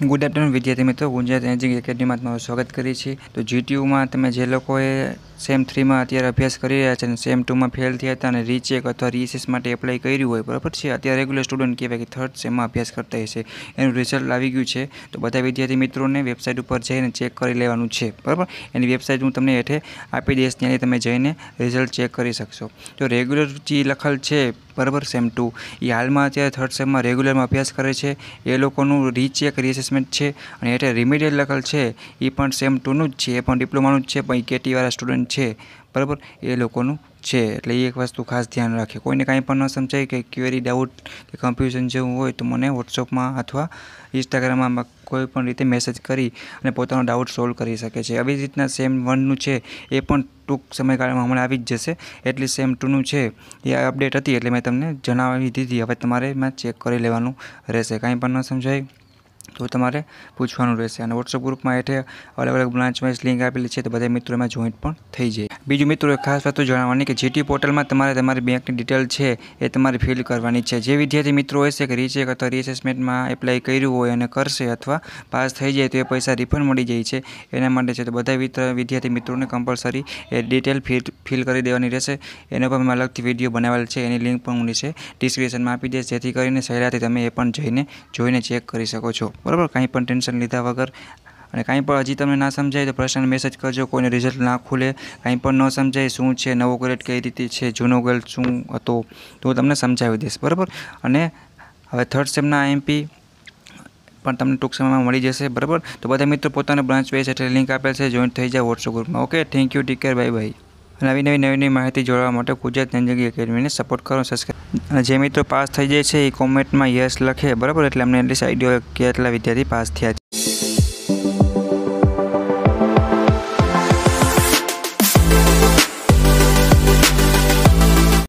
Good afternoon विद्यार्थी मित्रों, Gujarat engineering academy में તમારું સ્વાગત કરીએ છીએ। તો GTU માં તમે જે લોકોએ સેમ 3 માં અત્યારે અભ્યાસ કરી રહ્યા છે અને સેમ 2 માં ફેલ થયા હતા અને રીચેક અથવા રીએસએસ માટે એપ્લાય કર્યું હોય, બરાબર છે, અત્યારે રેગ્યુલર સ્ટુડન્ટ કહેવાય કે થર્ડ સેમમાં અભ્યાસ કરતા હશે, એનું રિઝલ્ટ આવી ગયું છે। તો બધા વિદ્યાર્થી મિત્રોને વેબસાઇટ ઉપર જઈને ચેક કરી લેવાનું છે, બરાબર। એની વેબસાઇટ હું તમને હેઠે આપી દઈશ, ત્યાંથી તમે જઈને રિઝલ્ટ ચેક કરી શકશો। તો રેગ્યુલર જે લખેલ છે, બરાબર, સેમ 2 એ હાલમાં અત્યારે થર્ડ સેમમાં રેગ્યુલરમાં અભ્યાસ કરે છે, એ લોકોનું રીચેક રીએસેસમેન્ટ છે અને એટલે રિમિડિયલ લખેલ છે એ પણ સેમ 2નું જ છે, એ પણ ડિપ્લોમાનું જ છે, પણ એ કેટીવાળા સ્ટુડન્ટ છે, બરાબર, એ લોકોનું છે। એટલે એ એક વસ્તુ ખાસ ધ્યાન રાખે। કોઈને કાંઈ પણ ન સમજાય કે ક્વેરી, ડાઉટ કે કન્ફ્યુઝન જેવું હોય તો મને વોટ્સઅપમાં અથવા ઇન્સ્ટાગ્રામમાં કોઈ પણ રીતે મેસેજ કરી અને પોતાનો ડાઉટ સોલ્વ કરી શકે છે। આવી રીતના સેમ 1નું છે એ પણ ટૂંક સમયગાળામાં હમણાં આવી જ જશે। એટલી સેમ 2નું છે એ અપડેટ હતી એટલે મેં તમને જણાવી દીધી। હવે તમારે એમાં ચેક કરી લેવાનું રહેશે। કાંઈ પણ ન સમજાય તો તમારે પૂછવાનું રહેશે। અને વોટ્સઅપ ગ્રુપમાં હેઠે અલગ અલગ બ્રાન્ચ વાઇઝ લિંક આપેલી છે, તો બધા મિત્રો એમાં જોઈન્ટ પણ થઈ જાય। બીજું મિત્રો એક ખાસ વાત જણાવવાની કે GTU પોર્ટલમાં તમારે તમારી બેંકની ડિટેલ છે એ તમારે ફિલ કરવાની છે। જે વિદ્યાર્થી મિત્રો હશે કે રીચેક અથવા રીએસેસમેન્ટમાં એપ્લાય કર્યું હોય અને કરશે અથવા પાસ થઈ જાય તો એ પૈસા રિફંડ મળી જાય છે, એના માટે છે। તો બધા વિદ્યાર્થી મિત્રોને કમ્પલસરી એ ડિટેલ ફિલ કરી દેવાની રહેશે। એના પર મેં અલગથી વિડીયો બનાવેલ છે, એની લિંક પણ હું નીચે ડિસ્ક્રિપ્શનમાં આપી દઈશ, જેથી કરીને સહેલાઈથી તમે એ પણ જોઈને ચેક કરી શકો છો, બરાબર। કાંઈ પણ ટેન્શન લીધા વગર। અને કાંઈ પણ હજી તમને ના સમજાય તો પર્સનલ મેસેજ કરજો। કોઈને રિઝલ્ટ ના ખુલે, કાંઈ પણ ન સમજાય શું છે, નવો ગ્રેડ કઈ રીતે છે, જૂનો ગ્રેડ શું હતો, તો હું તમને સમજાવી દઈશ, બરાબર। અને હવે થર્ડ સેમના MP પણ તમને ટૂંક સમયમાં મળી જશે, બરાબર। તો બધા મિત્રો પોતાના બ્રાન્ચ વાઇઝ એટલે લિંક આપેલ છે, જોઈન્ટ થઈ જાય વોટ્સઅપ ગ્રુપમાં। Okay, thank you, take care, bye bye. નવી માહિતી જોડવા માટે ગુજરાત એન્જિનિયરિંગ એકેડમીને સપોર્ટ કરો, સબસ્ક્રાઈબ। અને જે મિત્રો પાસ થઈ જાય છે એ કોમેન્ટમાં યસ લખે, બરાબર, એટલે અમને એટલી આઈડિયા કે એટલા વિદ્યાર્થી પાસ થયા છે।